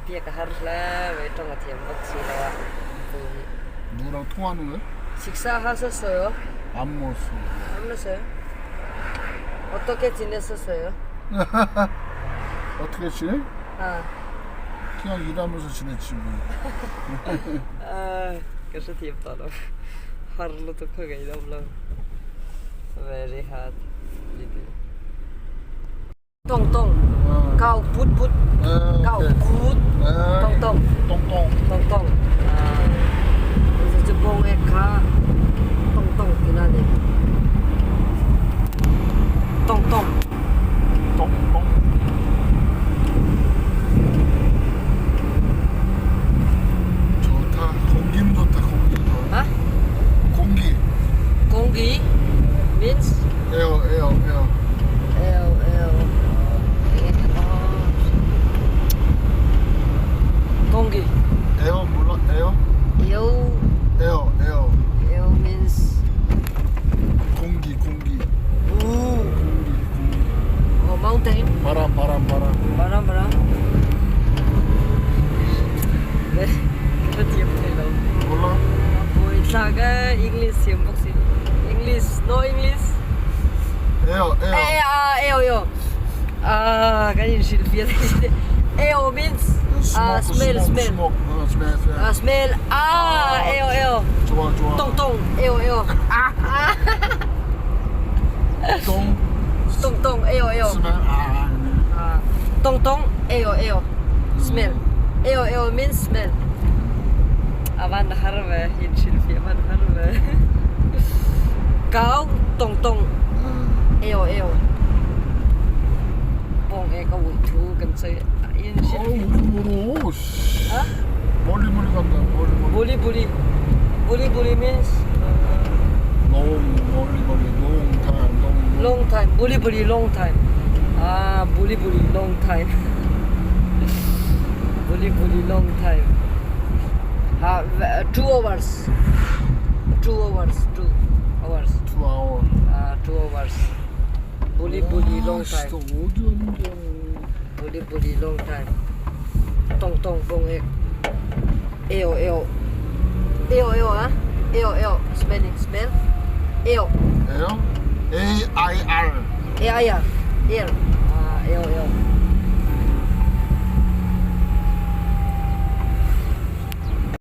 비가 하루라 왜 좀 어떻게 먹지라. 누구랑 통화하는 거야? 식사하셨어요? 안 먹었어. 안 먹었어요? 어떻게 지냈었어요? 어떻게 지내? 아, 그냥 일하면서 지냈지 뭐. à, cái số thiệp đó đâu hard luôn tôi không nghĩ đâu lâu very hard tông tông cao put put cao put tông tông 똥똥. tông tông à bây giờ bông ek khá tông tông cái nào này tông tông 똥똥. 좋다. 공기는 좋다. 공기 좋아. hả 공기. 공기 means 에어. eo 공기 에어 몰라? 에어? eo eo means 공기. ooh 공기. oh mountain 바람. 바람 네 rất nhiều thầy đâu 몰라? buổi sáng English hiếm bác sĩ English no English 에어. eo cái gì xin phía đây eo means smell 스모크. 스멜. smell eo 좋아. tông tông eo 똥. tông eo 스멜. tông tông eo smell eo means smell van harve hin xin phía van harve cao tông eo bông có buổi thu cần xây yên xin 어우 멀어. hả 멀리 간다. 멀리. buli means long time buli long time buli long time buli long time 2 hours 2 hours 2 hour. 2 hours buli long time 진짜 어디 왔는데? buli long time tông bông ek eo hả eo spelling smell eo 에어? AIR. air eo